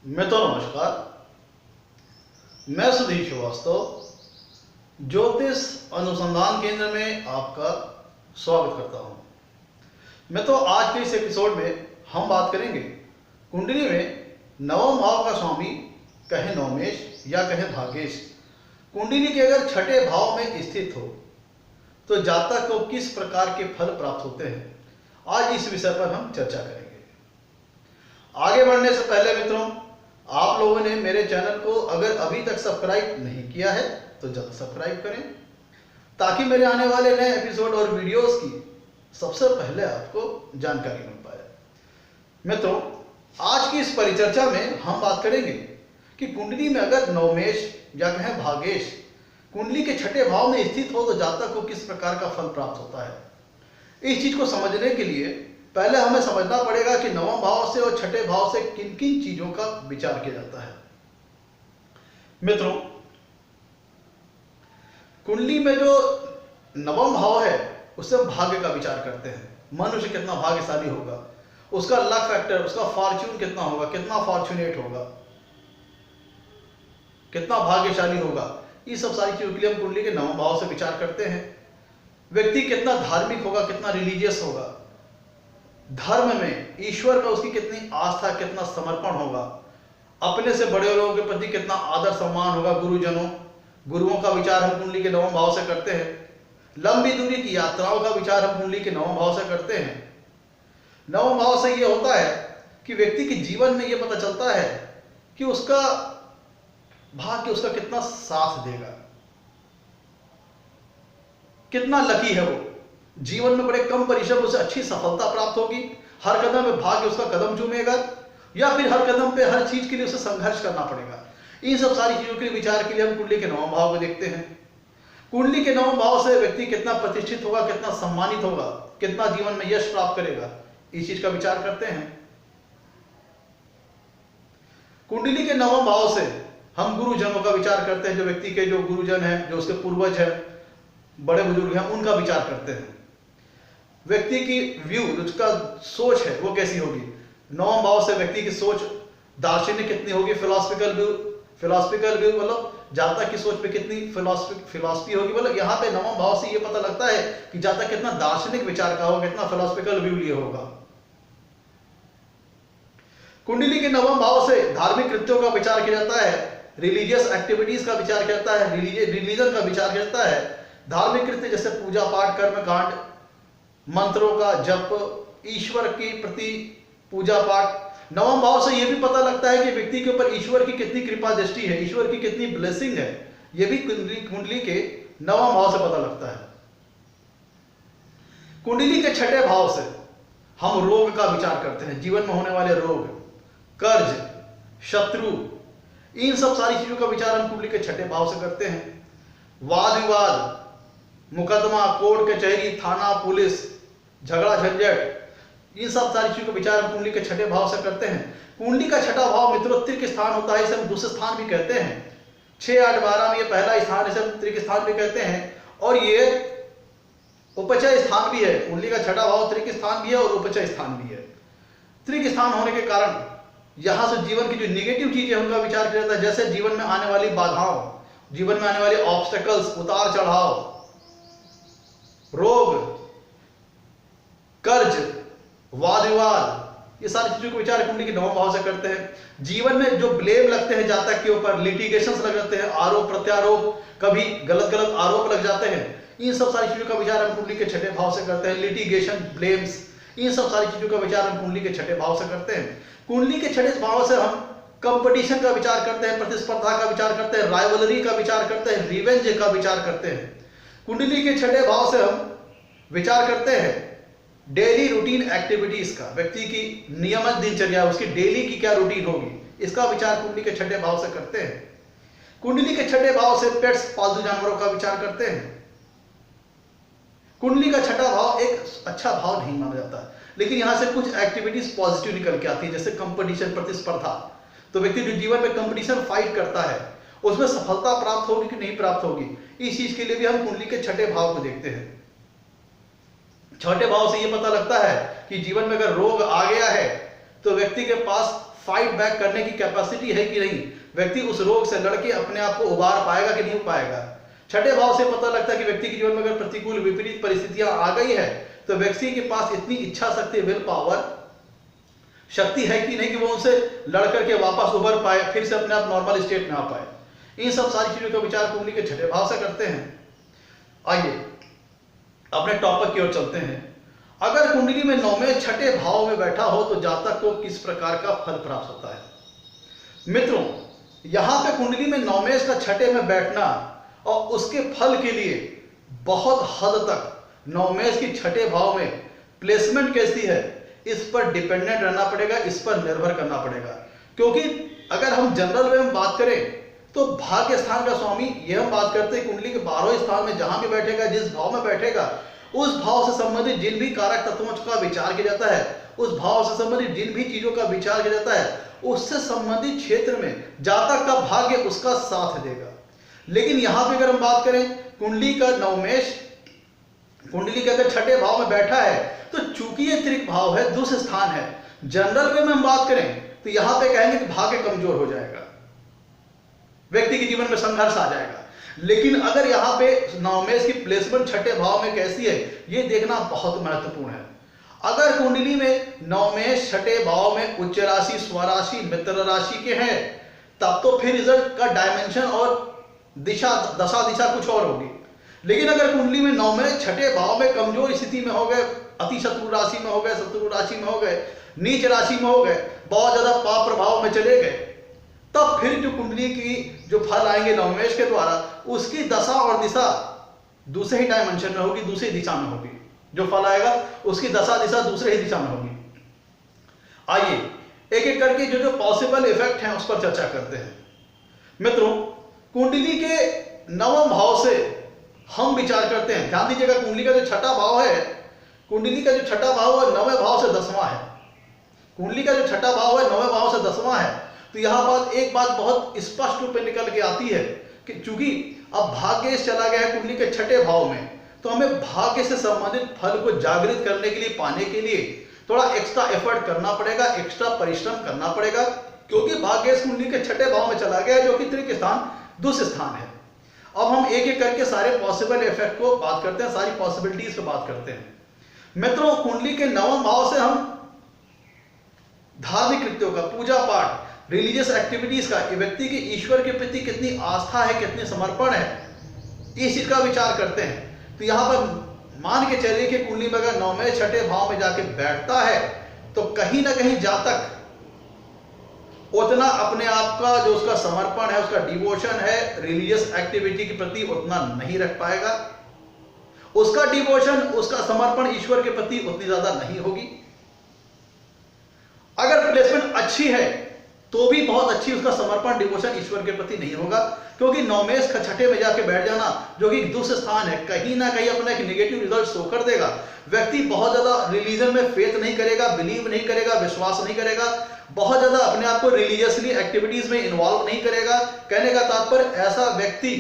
नमस्कार। मैं सुधीर श्रीवास्तव ज्योतिष अनुसंधान केंद्र में आपका स्वागत करता हूं। आज के इस एपिसोड में हम बात करेंगे कुंडली में नवम भाव का स्वामी कहे नवमेश या कहे भाग्येश कुंडली के अगर छठे भाव में स्थित हो तो जातक को किस प्रकार के फल प्राप्त होते हैं। आज इस विषय पर हम चर्चा करेंगे। आगे बढ़ने से पहले मित्रों, आप लोगों ने मेरे चैनल को अगर अभी तक सब्सक्राइब नहीं किया है तो जल्द सब्सक्राइब करें ताकि मेरे आने वाले नए एपिसोड और वीडियोस की सबसे पहले आपको जानकारी मिल पाए। मित्रों, आज की इस परिचर्चा में हम बात करेंगे कि कुंडली में अगर नवमेश या कहें भाग्येश कुंडली के छठे भाव में स्थित हो तो जातक को किस प्रकार का फल प्राप्त होता है। इस चीज को समझने के लिए पहले हमें समझना पड़ेगा कि नवम भाव से और छठे भाव से किन किन चीजों का विचार किया जाता है। मित्रों, कुंडली में जो नवम भाव है उससे हम भाग्य का विचार करते हैं। मनुष्य कितना भाग्यशाली होगा, उसका लक फैक्टर, उसका फॉर्च्यून कितना होगा, कितना फॉर्चुनेट होगा, कितना भाग्यशाली होगा, ये सब सारी चीजों के लिए हम कुंडली के नवम भाव से विचार करते हैं। व्यक्ति कितना धार्मिक होगा, कितना रिलीजियस होगा, धर्म में ईश्वर में उसकी कितनी आस्था, कितना समर्पण होगा, अपने से बड़े लोगों के प्रति कितना आदर सम्मान होगा, गुरुओं का विचार हम कुंडली के नवम भाव से करते हैं। लंबी दूरी की यात्राओं का विचार हम कुंडली के नवम भाव से करते हैं। नवम भाव से ये होता है कि व्यक्ति के जीवन में ये पता चलता है कि उसका भाग्य उसका कितना साथ देगा, कितना लकी है वो, जीवन में बड़े कम परिश्रम उसे अच्छी सफलता प्राप्त होगी, हर कदम में भाग्य उसका कदम चूमेगा या फिर हर कदम पे हर चीज के लिए उसे संघर्ष करना पड़ेगा। इन सब सारी चीजों के विचार के लिए हम कुंडली के नवम भाव को देखते हैं। कुंडली के नवम भाव से व्यक्ति कितना प्रतिष्ठित होगा, कितना सम्मानित होगा, कितना जीवन में यश प्राप्त करेगा, इस चीज का विचार करते हैं। कुंडली के नवम भाव से हम गुरुजनों का विचार करते हैं। जो व्यक्ति के जो गुरुजन हैं, जो उसके पूर्वज हैं, बड़े बुजुर्ग हैं, उनका विचार करते हैं। व्यक्ति की व्यू, उसका सोच है वो कैसी होगी। नवम भाव से व्यक्ति की सोच दार्शनिक कितनी होगी, फिलोसफिकल व्यू मतलब जातक की सोच पे कितनी फिलॉसफी होगी। मतलब यहाँ पे नवम भाव से ये पता लगता है कि जातक कितना दार्शनिक विचार का होगा, कितना फिलोसफिकल व्यू लिए होगा। कुंडली के नवम भाव से धार्मिक कृत्यों का विचार किया जाता है, रिलीजियस एक्टिविटीज का विचार किया जाता है, रिलीजन का विचार किया जाता है। धार्मिक कृत्य जैसे पूजा पाठ, कर्म कांड, मंत्रों का जप, ईश्वर के प्रति पूजा पाठ। नवम भाव से यह भी पता लगता है कि व्यक्ति के ऊपर ईश्वर की कितनी कृपा दृष्टि है, ईश्वर की कितनी ब्लेसिंग है। यह भी कुंडली के नवम भाव से पता लगता है। कुंडली के छठे भाव से हम रोग का विचार करते हैं, जीवन में होने वाले रोग, कर्ज, शत्रु, इन सब सारी चीजों का विचार हम कुंडली के छठे भाव से करते हैं। वाद विवाद, मुकदमा, कोर्ट कचहरी, थाना, पुलिस, झगड़ा झंझट, इन सब सारी चीजों का विचार हम कुंडली के छठे भाव से करते हैं। कुंडली का छठा भाव मित्रों त्रिक स्थान होता है, इसे हम दुष्ट स्थान भी कहते हैं। 6, 8, 12 में ये पहला स्थान, इसे हम त्रिक स्थान भी कहते हैं और ये उपचय स्थान भी है। कुंडली का छठा भाव त्रिक स्थान भी है और उपचय स्थान भी है। त्रिक स्थान होने के कारण यहां से जीवन की जो निगेटिव चीजें उनका विचार किया जाता है, जैसे जीवन में आने वाली बाधाओं, जीवन में आने वाले ऑब्स्टेकल्स, उतार चढ़ाव, रोग, कर्ज, वाद विवाद, ये सारी चीजों को विचार कुंडली के नवम भाव से करते हैं। जीवन में जो ब्लेम लगते हैं जातक के ऊपर, लिटिगेशंस लग जाते हैं, आरोप प्रत्यारोप, कभी गलत गलत आरोप लग जाते हैं, इन सब सारी चीजों का विचार हम कुंडली के छठे भाव से करते हैं। लिटिगेशन, ब्लेम्स, इन सब सारी चीजों का विचार हम कुंडली के छठे भाव से करते हैं। कुंडली के छठे भाव से हम कंपटीशन का विचार करते हैं, प्रतिस्पर्धा का विचार करते हैं, राइवलरी का विचार करते हैं, रिवेंज का विचार करते हैं। कुंडली के छठे भाव से हम विचार करते हैं डेली रूटीन एक्टिविटीज का, व्यक्ति की नियमित दिनचर्या, उसकी डेली की क्या रूटीन होगी, इसका विचार कुंडली के छठे भाव से करते हैं। कुंडली के छठे भाव से पेट्स, पालतू जानवरों का विचार करते हैं। कुंडली का छठा भाव एक अच्छा भाव नहीं माना जाता, लेकिन यहां से कुछ एक्टिविटीज पॉजिटिव निकल के आती है, जैसे कंपटीशन, प्रतिस्पर्धा। तो व्यक्ति जो जीवन में कंपटीशन फाइट करता है उसमें सफलता प्राप्त होगी कि नहीं प्राप्त होगी, इस चीज के लिए भी हम कुंडली के छठे भाव को देखते हैं। छठे भाव से यह पता लगता है कि जीवन में अगर रोग आ गया है तो व्यक्ति के पास फाइट बैक करने की कैपेसिटी है कि नहीं, व्यक्ति उस रोग से लड़के अपने आप को उबार पाएगा कि नहीं पाएगा। छठे भाव से पता लगता है कि व्यक्ति के जीवन में अगर प्रतिकूल विपरीत परिस्थितियां आ गई है तो व्यक्ति के पास इतनी इच्छा शक्ति, विल पावर शक्ति है कि नहीं कि वो उनसे लड़ करके वापस उभर पाए, फिर से अपने आप नॉर्मल स्टेट में आ पाए। इन सब सारी चीजों का विचार कुंडली के छठे भाव से करते हैं। आइए अपने टॉपिक की ओर चलते हैं। अगर कुंडली में नौवें छठे भाव में बैठा हो तो जातक को किस प्रकार का फल प्राप्त होता है। मित्रों, यहां पे कुंडली में नौवें का छठे में बैठना और उसके फल के लिए बहुत हद तक नौवें की छठे भाव में प्लेसमेंट कैसी है इस पर डिपेंडेंट रहना पड़ेगा, इस पर निर्भर करना पड़ेगा। क्योंकि अगर हम जनरल वे में बात करें तो भाग्य स्थान का स्वामी, यह हम बात करते हैं कुंडली के 12वें स्थान में जहां भी बैठेगा, जिस भाव में बैठेगा, उस भाव से संबंधित जिन भी कारक तत्वों का विचार किया जाता है, उस भाव से संबंधित जिन भी चीजों का विचार किया जाता है, उससे संबंधित क्षेत्र में जातक का भाग्य उसका साथ देगा। लेकिन यहां पे अगर हम बात करें कुंडली का नवमेश, कुंडली के अगर छठे भाव में बैठा है तो चूंकि ये त्रिक भाव है, दूसरे स्थान है, जनरल वे में हम बात करें तो यहां पे कहेंगे कि भाग्य कमजोर हो जाएगा, व्यक्ति के जीवन में संघर्ष आ जाएगा। लेकिन अगर यहाँ पे नवमेश की प्लेसमेंट छठे भाव में कैसी है ये देखना बहुत महत्वपूर्ण है। अगर कुंडली में नवमेश छठे भाव में उच्च राशि, स्वराशि, मित्र राशि के हैं तब तो फिर रिजल्ट का डायमेंशन और दिशा, दशा दिशा कुछ और होगी। लेकिन अगर कुंडली में नवमेश छठे भाव में कमजोर स्थिति में हो गए, अति शत्रु राशि में हो गए, शत्रु राशि में हो गए, नीच राशि में हो गए, बहुत ज्यादा पाप प्रभाव में चले गए, तब फिर जो कुंडली की जो फल आएंगे नवमेश के द्वारा उसकी दशा और दिशा दूसरे ही डायमेंशन में होगी, दूसरी दिशा में होगी। जो फल आएगा उसकी दशा दिशा दूसरे ही दिशा में होगी। आइए एक एक करके जो जो पॉसिबल इफेक्ट हैं उस पर चर्चा करते हैं। मित्रों, कुंडली के नवम भाव से हम विचार करते हैं, ध्यान दीजिएगा कुंडली का जो छठा भाव है, कुंडली का जो छठा भाव है नवे भाव से 10वां है। कुंडली का जो छठा भाव है नवे भाव से 10वां है। तो यहां बात एक बात बहुत स्पष्ट रूप में निकल के आती है कि चूंकि अब भाग्य चला गया है कुंडली के छठे भाव में, तो हमें भाग्य से संबंधित फल को जागृत करने के लिए, पाने के लिए थोड़ा एक्स्ट्रा एफर्ट करना पड़ेगा, एक्स्ट्रा परिश्रम करना पड़ेगा, क्योंकि भाग्य इस कुंडली के छठे भाव में चला गया है जो कि त्रिक स्थान, दूसरे स्थान है। अब हम एक एक करके सारे पॉसिबल इफेक्ट को बात करते हैं, सारी पॉसिबिलिटीज को बात करते हैं। मित्रों, कुंडली के नवम भाव से हम धार्मिक कृत्यों का, पूजा पाठ, रिलीजियस एक्टिविटीज का, व्यक्ति की ईश्वर के प्रति कितनी आस्था है, कितने समर्पण है, इस चीज का विचार करते हैं। तो यहां पर मान के चलिए कि कुंडली में अगर नौवें छठे भाव में जाके बैठता है तो कहीं ना कहीं जातक उतना अपने आप का जो उसका समर्पण है, उसका डिवोशन है रिलीजियस एक्टिविटी के प्रति उतना नहीं रख पाएगा। उसका डिवोशन, उसका समर्पण ईश्वर के प्रति उतनी ज्यादा नहीं होगी। अगर प्लेसमेंट अच्छी है तो भी बहुत अच्छी उसका समर्पण, डिवोशन ईश्वर के प्रति नहीं होगा, क्योंकि नौमेश का छठे में जाके बैठ जाना जो कि दूसरे स्थान है, कहीं ना कहीं अपना एक नेगेटिव रिजल्ट शो कर देगा। व्यक्ति बहुत ज्यादा रिलीजन में फेथ नहीं करेगा, बिलीव नहीं करेगा, विश्वास नहीं करेगा, बहुत ज्यादा अपने आप को रिलीजियसली एक्टिविटीज में इन्वॉल्व नहीं करेगा। कहने का तात्पर्य ऐसा व्यक्ति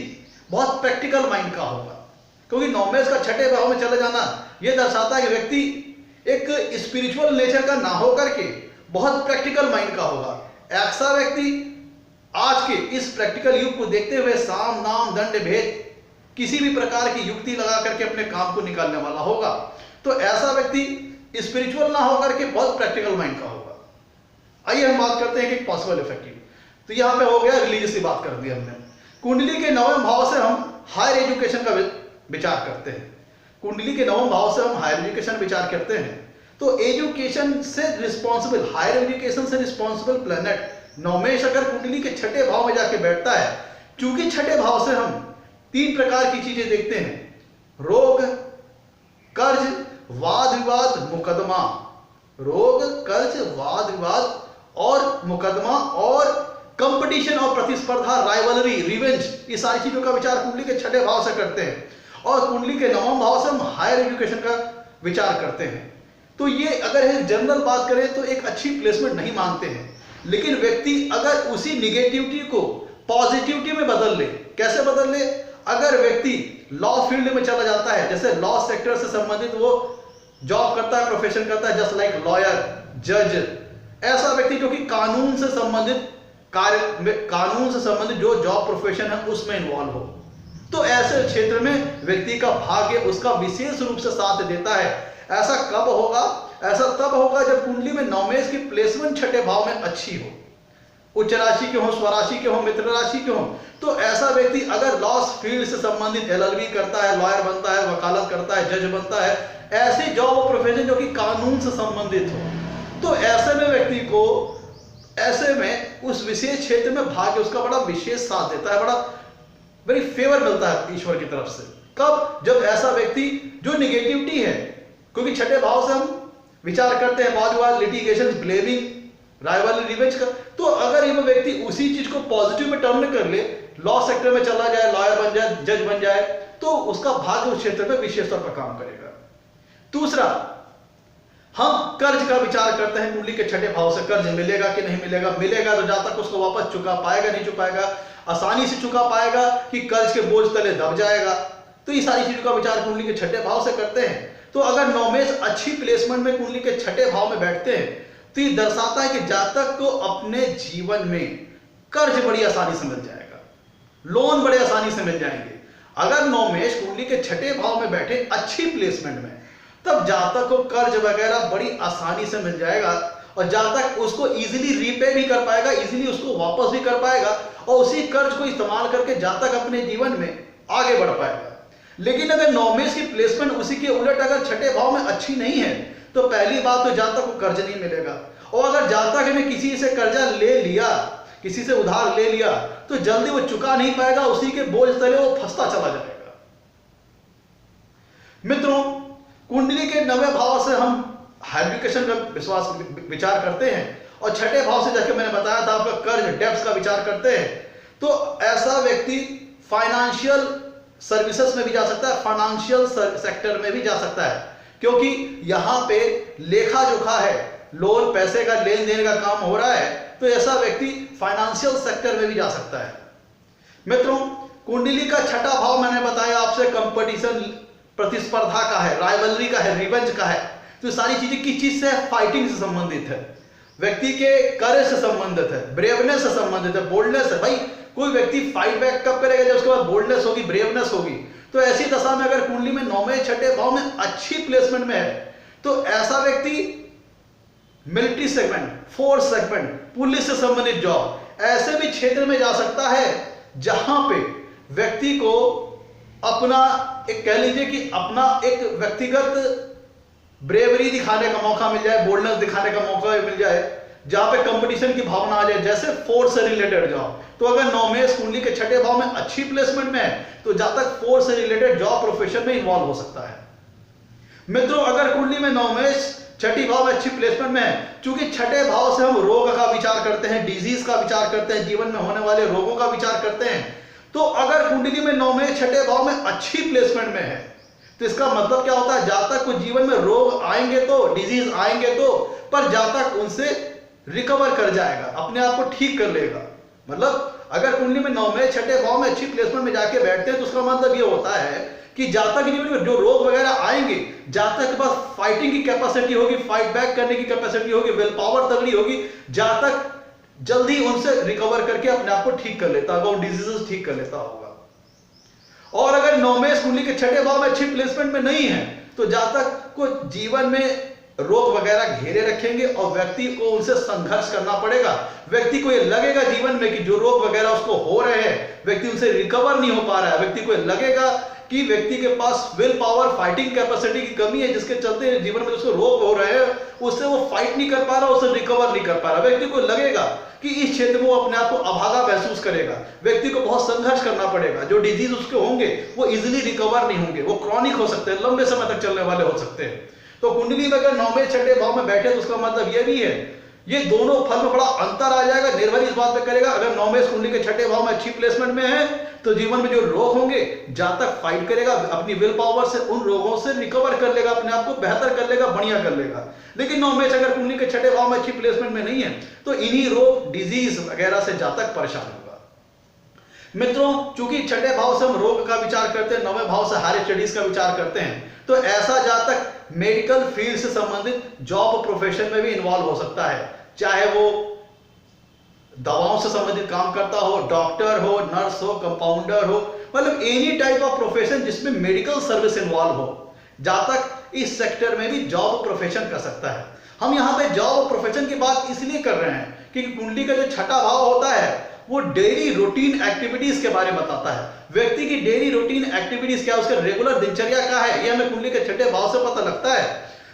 बहुत प्रैक्टिकल माइंड का होगा, क्योंकि नौमेश का छठे भाव में चले जाना यह दर्शाता है कि व्यक्ति एक स्पिरिचुअल नेचर का ना होकर के बहुत प्रैक्टिकल माइंड का होगा। ऐसा व्यक्ति आज के इस प्रैक्टिकल युग को देखते हुए साम नाम दंड भेद किसी भी प्रकार की युक्ति लगा करके अपने काम को निकालने वाला होगा। तो ऐसा व्यक्ति स्पिरिचुअल ना होकर के बहुत प्रैक्टिकल माइंड का होगा। आइए हम बात करते हैं कि पॉसिबल इफेक्टिव। तो यहां पे हो गया रिलीजियस की बात कर दी हमने। कुंडली के नवम भाव से हम हायर एजुकेशन का विचार करते हैं। कुंडली के नवम भाव से हम हायर एजुकेशन विचार करते हैं। तो एजुकेशन से रिस्पॉन्सिबल, हायर एजुकेशन से रिस्पॉन्सिबल प्लैनेट नौमेश अगर कुंडली के छठे भाव में जाके बैठता है, चूंकि छठे भाव से हम तीन प्रकार की चीजें देखते हैं, रोग, कर्ज, वाद विवाद, मुकदमा। रोग, कर्ज, वाद विवाद और मुकदमा और कंपटीशन और प्रतिस्पर्धा, राइवलरी, रिवेंज, ये सारी चीजों का विचार कुंडली के छठे भाव से करते हैं। और कुंडली के नवम भाव से हम हायर एजुकेशन का विचार करते हैं। तो ये अगर है जनरल बात करें तो एक अच्छी प्लेसमेंट नहीं मानते हैं। लेकिन व्यक्ति अगर उसी निगेटिविटी को पॉजिटिविटी में बदल ले, कैसे बदल ले? अगर व्यक्ति लॉ फील्ड में चला जाता है, जैसे लॉ सेक्टर से संबंधित वो जॉब करता है, प्रोफेशन करता है, जस्ट लाइक लॉयर, जज, ऐसा व्यक्ति जो कि कानून से संबंधित कानून से संबंधित जो जॉब प्रोफेशन है उसमें इन्वॉल्व हो, तो ऐसे क्षेत्र में व्यक्ति का भाग्य उसका विशेष रूप से साथ देता है। ऐसा कब होगा? ऐसा तब होगा जब कुंडली में नवमेश की प्लेसमेंट छठे भाव में अच्छी हो, उच्च राशि के हो, स्वराशि के हो, मित्र राशि के हो। तो ऐसा व्यक्ति अगर लॉस फील्ड से संबंधित LLB करता है, लॉयर बनता है, वकालत करता है, जज बनता है, ऐसी जॉब और प्रोफेशन जो कि कानून से संबंधित हो, तो ऐसे में व्यक्ति को ऐसे में उस विशेष क्षेत्र में भाग्य उसका बड़ा विशेष साथ देता है, बड़ा वेरी फेवर मिलता है ईश्वर की तरफ से। कब? जब ऐसा व्यक्ति जो निगेटिविटी है, क्योंकि छठे भाव से हम विचार करते हैं वाद विवाद, लिटिगेशन, ब्लेमिंग, राइवलरी, रिवेंज का, तो अगर ये व्यक्ति उसी चीज को पॉजिटिव में टर्न कर ले, लॉ सेक्टर में चला जाए, लॉयर बन जाए, जज बन जाए, तो उसका भाग्य उस क्षेत्र में विशेष तौर पर काम करेगा। दूसरा, हम कर्ज का विचार करते हैं कुंडली के छठे भाव से, कर्ज मिलेगा कि नहीं मिलेगा। मिलेगा तो जहां तक उसको वापस चुका पाएगा, नहीं चुकाएगा, आसानी से चुका पाएगा कि कर्ज के बोझ तले दब जाएगा। तो ये सारी चीजों का विचार कुंडली के छठे भाव से करते हैं। तो अगर नवमेश अच्छी प्लेसमेंट में कुंडली के छठे भाव में बैठते हैं तो ये दर्शाता है कि जातक को अपने जीवन में कर्ज बड़ी आसानी से मिल जाएगा, लोन बड़े आसानी से मिल जाएंगे। अगर नवमेश कुंडली के छठे भाव में बैठे अच्छी प्लेसमेंट में, तब जातक को कर्ज वगैरह बड़ी आसानी से मिल जाएगा और जातक उसको इजीली रीपे भी कर पाएगा, इजीली उसको वापस भी कर पाएगा और उसी कर्ज को इस्तेमाल करके जातक अपने जीवन में आगे बढ़ पाएगा। लेकिन अगर नवमेश की प्लेसमेंट उसी के उलट अगर छठे भाव में अच्छी नहीं है, तो पहली बात तो जातक को कर्ज नहीं मिलेगा, और अगर जातक ने किसी से कर्जा ले लिया, किसी से उधार ले लिया, तो जल्दी वो चुका नहीं पाएगा, उसी के बोझ तले वो फंसता चला जाएगा। मित्रों, कुंडली के नवे भाव से हम एजुकेशन का विचार करते हैं और छठे भाव से जाके मैंने बताया था आपका कर्ज, डेब्ट्स का विचार करते हैं। तो ऐसा व्यक्ति फाइनेंशियल सर्विसेज में भी जा सकता है, फाइनेंशियल सेक्टर में भी जा सकता है, क्योंकि यहां पे लेखा जोखा है, लोन पैसे का लेन देन का काम हो रहा है, तो ऐसा व्यक्ति फाइनेंशियल सेक्टर में भी जा सकता है। मित्रों, कुंडली का छठा भाव मैंने बताया आपसे कंपटीशन, प्रतिस्पर्धा का है, राइवलरी का है, रिवेंज का है। तो सारी चीजें किस चीज से? फाइटिंग से संबंधित है, व्यक्ति के करेज से संबंधित है, ब्रेवनेस से संबंधित है, बोल्डनेस है। भाई कोई व्यक्ति फाइट बैक कब करेगा? जब उसके बाद बोल्डनेस होगी, ब्रेवनेस होगी। तो ऐसी दशा में अगर कुंडली में नौवें छठे भाव में अच्छी प्लेसमेंट में है, तो ऐसा व्यक्ति military segment, force segment, police से संबंधित जॉब, ऐसे भी क्षेत्र में जा सकता है जहां पे व्यक्ति को अपना एक कह लीजिए कि अपना एक व्यक्तिगत ब्रेवरी दिखाने का मौका मिल जाए, बोल्डनेस दिखाने का मौका मिल जाए, जहां पे कंपटीशन की भावना आ जाए, जैसे फोर्स से रिलेटेड जॉब। तो अगर नवमेश कुंडली के छठे भाव में अच्छी प्लेसमेंट में है, तो जातक फोर्स से रिलेटेड जॉब प्रोफेशन में इन्वॉल्व हो सकता है। मित्रों, अगर कुंडली में नवमेश छठी भाव में अच्छी प्लेसमेंट में है, चूंकि छठे भाव से हम रोग का विचार करते हैं, डिजीज का विचार करते हैं, जीवन में होने वाले रोगों का विचार करते हैं, तो अगर कुंडली में नवमेश छठे भाव में अच्छी प्लेसमेंट में है, तो इसका मतलब क्या होता है? जातक को जीवन में रोग आएंगे तो, डिजीज आएंगे तो, पर जातक उनसे रिकवर कर जाएगा, अपने आप को ठीक कर लेगा। मतलब अगर कुंडली में नवमेश छठे भाव में अच्छी प्लेसमेंट में जाके बैठते हैं, तो उसका मतलब ये होता है कि जातक के जीवन में जो रोग वगैरह आएंगे, जातक के पास फाइटिंग की कैपेसिटी होगी, फाइट बैक करने की कैपेसिटी होगी, विल पावर तगड़ी होगी, जातक जल्दी उनसे रिकवर करके अपने आप को ठीक कर लेता होगा, डिजीजेस ठीक कर लेता होगा। और अगर नवमेश कुंडली के छठे भाव में अच्छी प्लेसमेंट में नहीं है, तो जातक को जीवन में रोग वगैरह घेरे रखेंगे और व्यक्ति को उनसे संघर्ष करना पड़ेगा। व्यक्ति को ये लगेगा जीवन में कि जो रोग वगैरह उसको हो रहे हैं, व्यक्ति उनसे रिकवर नहीं हो पा रहा है। व्यक्ति को ये लगेगा कि व्यक्ति के पास विल पावर, फाइटिंग कैपेसिटी की कमी है, जिसके चलते जीवन में उसको रोग हो रहे हैं, उससे वो फाइट नहीं कर पा रहा, उससे रिकवर नहीं कर पा रहा। व्यक्ति को लगेगा कि इस क्षेत्र में वो अपने आप को अभागा महसूस करेगा, व्यक्ति को बहुत संघर्ष करना पड़ेगा, जो डिजीज उसके होंगे वो इजीली रिकवर नहीं होंगे, वो क्रॉनिक हो सकते हैं, लंबे समय तक चलने वाले हो सकते हैं। तो कुंडली में अगर नवमेश छठे भाव में बैठे, तो उसका मतलब ये भी है, ये दोनों फल में बड़ा अंतर आ जाएगा। निर्भर इस बात पे करेगा, अगर नवमेश कुंडली के छठे भाव में अच्छी प्लेसमेंट में है, तो जीवन में जो रोग होंगे, जातक फाइट करेगा, अपनी विल पावर से उन रोगों से रिकवर कर लेगा, अपने आप को बेहतर कर लेगा, बढ़िया कर लेगा। लेकिन नवमेश अगर कुंडली के छठे भाव में अच्छी प्लेसमेंट में नहीं है, तो इन्हीं रोग, डिजीज वगैरह से जातक परेशान होगा। मित्रों, चूंकि छठे भाव से हम रोग का विचार करते हैं, नवे भाव से हायर स्टडीज का विचार करते हैं, तो ऐसा जातक मेडिकल फील्ड से संबंधित जॉब प्रोफेशन में भी इन्वॉल्व हो सकता है। चाहे वो दवाओं से संबंधित काम करता हो, डॉक्टर हो, नर्स हो, कंपाउंडर हो, मतलब एनी टाइप ऑफ प्रोफेशन जिसमें मेडिकल सर्विस इन्वॉल्व हो, जातक इस सेक्टर में भी जॉब प्रोफेशन कर सकता है। हम यहाँ पे जॉब प्रोफेशन की बात इसलिए कर रहे हैं क्योंकि कुंडली का जो छठा भाव होता है वो डेली रूटीन एक्टिविटीज के बारे में बताता है। व्यक्ति की डेली रूटीन एक्टिविटीज क्या है, उसका रेगुलर दिनचर्या क्या है, ये हमें कुंडली के छठे भाव से पता लगता है।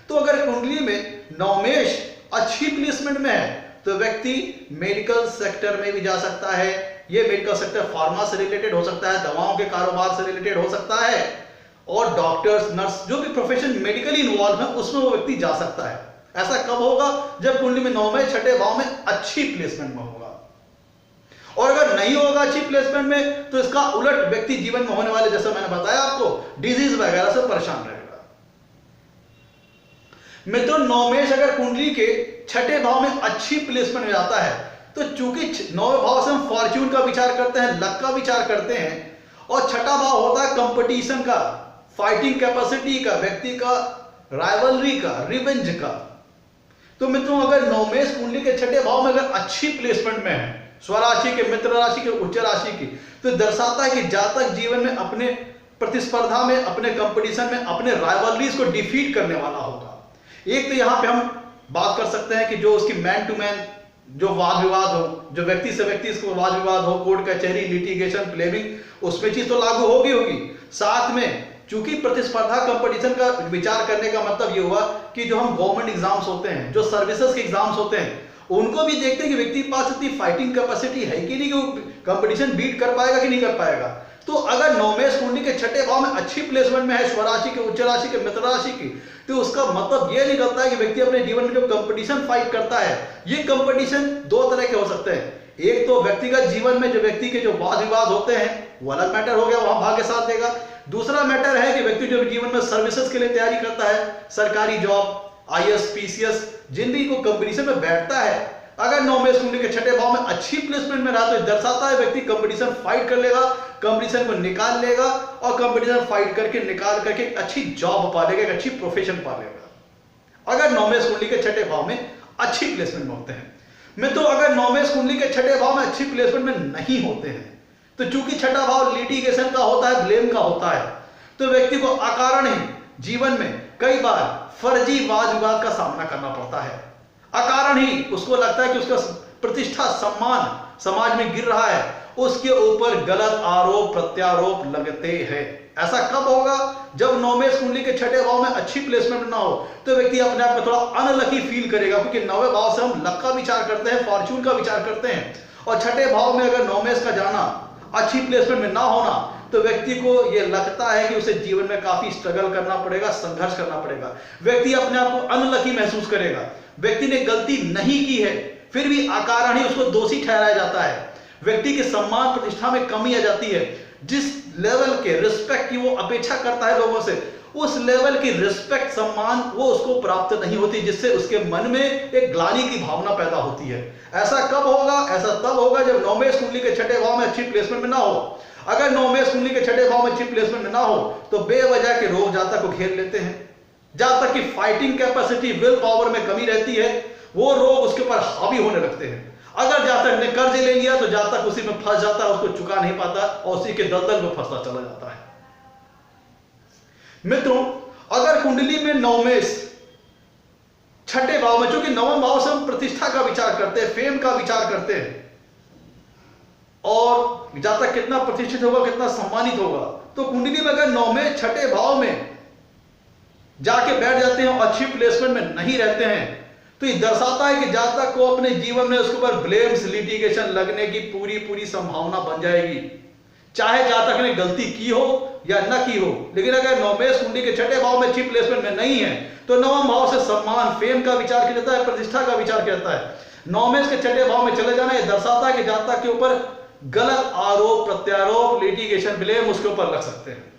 तो अगर कुंडली में नवमेश अच्छी प्लेसमेंट में है तो व्यक्ति मेडिकल सेक्टर में भी जा सकता है। ये मेडिकल सेक्टर फार्मा से रिलेटेड हो सकता है, दवाओं के कारोबार से रिलेटेड हो सकता है, और डॉक्टर्स, नर्स, जो भी प्रोफेशन मेडिकली इन्वॉल्व है उसमें वो व्यक्ति जा सकता है। ऐसा कब होगा? जब कुंडली में नौवें छठे भाव में अच्छी प्लेसमेंट में होगा। और अगर नहीं होगा अच्छी प्लेसमेंट में तो इसका उलट व्यक्ति जीवन में होने वाले, जैसा मैंने बताया आपको, डिजीज वगैरह से परेशान रहेगा। मित्रों, नौमेश अगर कुंडली के छठे भाव में अच्छी प्लेसमेंट में जाता है तो चूंकि नौवें भाव से हम फॉर्च्यून का विचार करते हैं, लक का विचार करते हैं, और छठा भाव होता है कंपटीशन का, फाइटिंग कैपेसिटी का, व्यक्ति का राइवलरी का, रिवेंज का। तो मित्रों, अगर नौमेश कुंडली के छठे भाव में अगर अच्छी प्लेसमेंट में है, स्वराशि के, मित्र राशि के, उच्च राशि की, तो दर्शाता है कि जातक जीवन में अपने प्रतिस्पर्धा में, अपने कंपटीशन में, अपने राइवलरीज को डिफीट करने वाला होगा। एक तो यहां पे हम बात कर सकते हैं कि जो उसकी मैन टू मैन जो वाद विवाद हो, जो व्यक्ति से व्यक्ति इसको वाद विवाद हो, कोर्ट कचहरी, लिटिगेशन, क्लेमिंग, उसमें चीज तो लागू होगी। साथ में चूंकि प्रतिस्पर्धा कंपटीशन का विचार करने का मतलब ये हुआ कि जो हम गवर्नमेंट एग्जाम्स होते हैं, जो सर्विसेज के एग्जाम्स होते हैं, उनको भी देखते हैं कि व्यक्ति के पास इतनी फाइटिंग कैपेसिटी है कि नहीं, कि वो कंपटीशन बीट कर पाएगा कि नहीं कर पाएगा। तो अगर नौमेश कुंडली के छठे भाव में अच्छी प्लेसमेंट में है, स्वराशि के, उच्च राशि के, मित्र राशि की, तो उसका मतलब यह निकलता है कि व्यक्ति अपने जीवन में जो कंपटीशन फाइट करता है, ये कंपटीशन दो तरह के हो सकते हैं। एक तो व्यक्तिगत जीवन में जो व्यक्ति के जो वाद विवाद होते हैं वो अलग मैटर हो गया, वहां भाग्य साथ देगा। दूसरा मैटर है कि व्यक्ति जो जीवन में सर्विसेज के लिए तैयारी करता है, सरकारी जॉब, आईएएस, पीसीएस, जिन भी को कंपटीशन में बैठता है, अगर नौमेश कुंडली के छठे भाव में अच्छी प्लेसमेंट में रहा तो दर्शाता है व्यक्ति कंपटीशन फाइट कर लेगा, कंपटीशन को निकाल लेगा, और कंपटीशन फाइट करके निकाल करके एक अच्छी जॉब पा लेगा, एक अच्छी प्रोफेशन पा लेगा, अगर नौमेश कुंडली के छठे भाव में अच्छी प्लेसमेंट में होते हैं। मित्रों, अगर नौमेश कुंडली के छठे भाव में अच्छी प्लेसमेंट में नहीं होते हैं तो चूंकि छठा भाव लिटिगेशन का होता है, ब्लेम का होता है, तो व्यक्ति को अकारण ही जीवन में कई बार फर्जी वाद विवाद का सामना करना पड़ता है। अकारण ही उसको लगता है कि उसका प्रतिष्ठा, सम्मान समाज में गिर रहा है, उसके ऊपर गलत आरोप प्रत्यारोप लगते हैं। ऐसा कब होगा? जब नौमेश कुंडली के छठे भाव में अच्छी प्लेसमेंट ना हो तो व्यक्ति अपने आप में थोड़ा अनलकी फील करेगा, क्योंकि नौवें भाव से हम लक का विचार करते हैं, फॉर्च्यून का विचार करते हैं, और छठे भाव में अगर नौमेश का जाना, अच्छी प्लेसमेंट में ना होना, तो व्यक्ति को यह लगता है कि उसे जीवन में काफी स्ट्रगल करना पड़ेगा, संघर्ष करना पड़ेगा। व्यक्ति अपने आप को अनलकी महसूस करेगा। व्यक्ति ने गलती नहीं की है फिर भी अकारण ही उसको दोषी ठहराया जाता है। व्यक्ति के सम्मान प्रतिष्ठा में कमी आ जाती है। जिस लेवल के रिस्पेक्ट की वो अपेक्षा करता है लोगों से, उस लेवल की रिस्पेक्ट, सम्मान वो उसको प्राप्त नहीं होती, जिससे उसके मन में एक ग्लानि की भावना पैदा होती है। ऐसा कब होगा? ऐसा तब होगा जब नौमेश कुंडली के छठे भाव में अच्छी प्लेसमेंट में ना हो। अगर नौमेश कुंडली के छठे भाव में अच्छी प्लेसमेंट में ना हो तो बेवजह के रोग जातक को घेर लेते हैं। जातक की फाइटिंग कैपेसिटी, विल पावर में कमी रहती है, वो रोग उसके ऊपर हावी होने लगते हैं। अगर जातक ने कर्ज ले लिया तो जातक उसी में फंस जाता है, उसको चुका नहीं पाता और उसी के दलदल में फंसता चला जाता है। मित्रों, अगर कुंडली में नौमेश छठे भाव में, चूंकि नवम भाव से हम प्रतिष्ठा का विचार करते हैं, फेम का विचार करते हैं, और जातक कितना प्रतिष्ठित होगा, कितना सम्मानित होगा, तो कुंडली में अगर नौमेश छठे भाव में जाके बैठ जाते हैं और अच्छी प्लेसमेंट में नहीं रहते हैं तो ये दर्शाता है कि जातक को अपने जीवन में उसके ऊपर ब्लेम्स, लिटिगेशन लगने की पूरी संभावना बन जाएगी, चाहे जातक ने गलती की हो या न की हो। लेकिन अगर नौमेश कुंडली के छठे भाव में अच्छी प्लेसमेंट में नहीं है तो नवम भाव से सम्मान, फेम का विचार किया जाता है, प्रतिष्ठा का विचार किया जाता है। नौमेश के छठे भाव में चले जाना यह दर्शाता है कि जातक के ऊपर गलत आरोप प्रत्यारोप, लिटिगेशन, ब्लेम उसके ऊपर लग सकते हैं।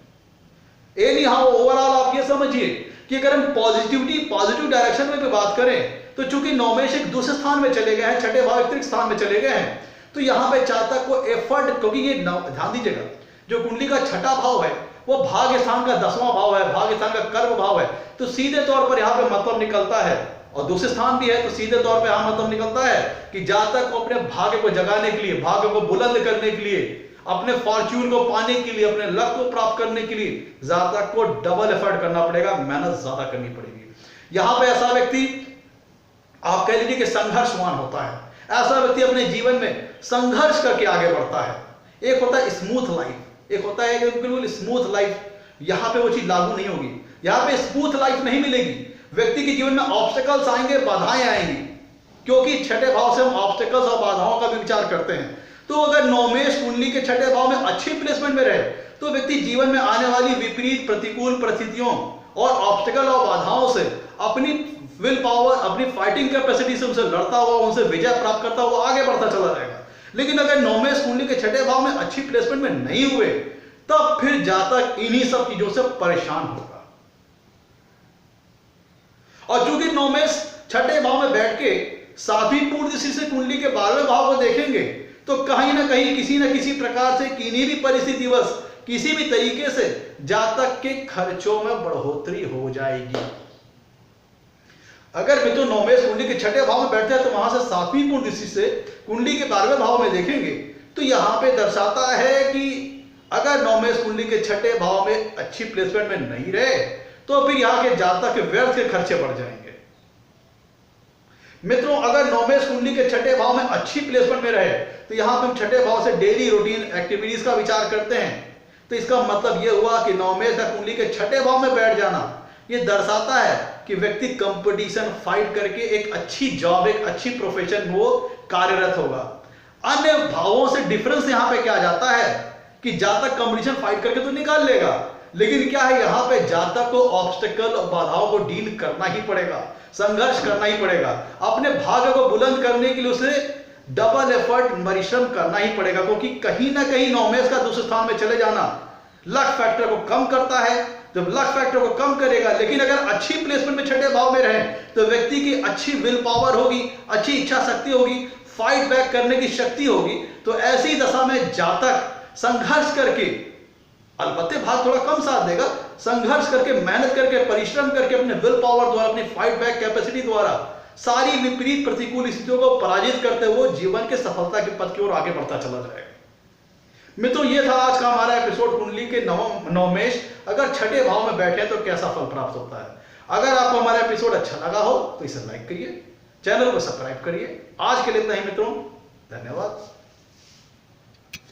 एनी हाउ, ओवरऑल आप ये समझिए कि अगर हम पॉजिटिव डायरेक्शन में भी बात करें तो चूंकि नौमेश एक दूसरे स्थान में चले गए हैं, छठे भाव एक तृतीय स्थान में चले गए हैं, तो यहां पे जातक को एफर्ट, क्योंकि ये ध्यान दीजिएगा, जो कुंडली का छठा भाव है वो भाग्य स्थान का 10वां भाव है, भाग्य स्थान का कर्म भाव है, तो सीधे तौर पर यहां पे मतलब निकलता है और दूसरे स्थान भी है, तो सीधे तौर पे यहां मतलब निकलता है कि जातक को अपने भाग्य को जगाने के लिए, भाग्य को बुलंद करने के लिए, अपने फॉर्च्यून को पाने के लिए, अपने लक्ष्य को प्राप्त करने के लिए जातक को डबल एफर्ट करना पड़ेगा, मेहनत ज्यादा करनी पड़ेगी। यहां पे ऐसा व्यक्ति आप कह लीजिए कि संघर्षवान होता है। ऐसा व्यक्ति अपने जीवन में संघर्ष करके आगे बढ़ता है। एक होता है स्मूथ लाइफ, एक होता है बिल्कुल स्मूथ लाइफ, यहां पे वो चीज लागू नहीं होगी। यहां पे स्मूथ लाइफ नहीं मिलेगी। व्यक्ति के जीवन में ऑब्स्टेकल्स आएंगे, बाधाएं आएंगी, क्योंकि छठे भाव से हम ऑब्स्टेकल्स और बाधाओं का भी विचार करते हैं। तो अगर नवमेश कुंडली के छठे भाव में अच्छी प्लेसमेंट में रहे तो व्यक्ति जीवन में आने वाली विपरीत प्रतिकूल परिस्थितियों और ऑब्स्टेकल और बाधाओं से अपनी विल पावर, अपनी फाइटिंग कैपेसिटी से उनसे लड़ता हुआ, उनसे विजय प्राप्त करता हुआ आगे बढ़ता चला जाएगा। लेकिन अगर नवमेश कुंडली के छठे भाव में अच्छी प्लेसमेंट में नहीं हुए, तब फिर जातक इन्हीं सब चीजों से परेशान होगा। और चूंकि नवमेश छठे भाव में बैठ के सातवीं पूर्ण दृष्टि से कुंडली के 12वें भाव को देखेंगे, तो कहीं ना कहीं किसी न किसी प्रकार से किन्हीं भी परिस्थितिवश किसी भी तरीके से जातक के खर्चों में बढ़ोतरी हो जाएगी। अगर मित्रों नवमेश कुंडली के छठे भाव में बैठते हैं तो वहां से सातवीं पूर्ण दृष्टि से कुंडली के 12वें भाव में देखेंगे, तो यहां पे दर्शाता है कि अगर नवमेश कुंडली के छठे भाव में अच्छी प्लेसमेंट में नहीं रहे तो फिर यहां के जातक के व्यर्थ के खर्चे बढ़ जाएंगे। मित्रों अगर नवमेश कुंडली के छठे भाव में अच्छी प्लेसमेंट में रहे तो यहां पे हम छठे भाव से डेली रूटीन एक्टिविटीज का विचार करते हैं, तो इसका मतलब यह हुआ कि नवमेश कुंडली के छठे भाव में बैठ जाना यह दर्शाता है कि व्यक्ति कंपटीशन फाइट करके एक अच्छी जॉब, एक अच्छी प्रोफेशन में वो कार्यरत होगा। अन्य भावों से डिफरेंस यहां पे क्या जाता है कि जातक कंपटीशन फाइट करके तो निकाल लेगा, लेकिन क्या है यहां पे जातक को ऑब्स्टेकल और बाधाओं को डील करना ही पड़ेगा, संघर्ष करना ही पड़ेगा। अपने भाग्य को बुलंद करने के लिए उसे डबल एफर्ट परिश्रम करना ही पड़ेगा, क्योंकि कहीं ना कहीं नवमेश का दूसरे स्थान में चले जाना लक फैक्टर को कम करता है। जब लक फैक्टर को कम करेगा, लेकिन अगर अच्छी प्लेसमेंट में छठे भाव में रहे तो व्यक्ति की अच्छी विल पावर होगी, अच्छी इच्छा शक्ति होगी, फाइट बैक करने की शक्ति होगी। तो ऐसी दशा में जातक संघर्ष करके, अलबत्ते भाग थोड़ा कम साथ देगा, संघर्ष करके, मेहनत करके, परिश्रम करके, अपने विल पावर द्वारा, अपनी फाइट बैक कैपेसिटी द्वारा सारी विपरीत प्रतिकूल स्थितियों को पराजित करते हुए जीवन के सफलता के पथ की ओर आगे बढ़ता चला जाएगा। मित्रों ये था आज का हमारा एपिसोड कुंडली के नवमेश अगर छठे भाव में बैठे तो कैसा फल प्राप्त होता है। अगर आपको हमारा एपिसोड अच्छा लगा हो तो इसे लाइक करिए, चैनल को सब्सक्राइब करिए। आज के लिए इतना ही मित्रों, धन्यवाद।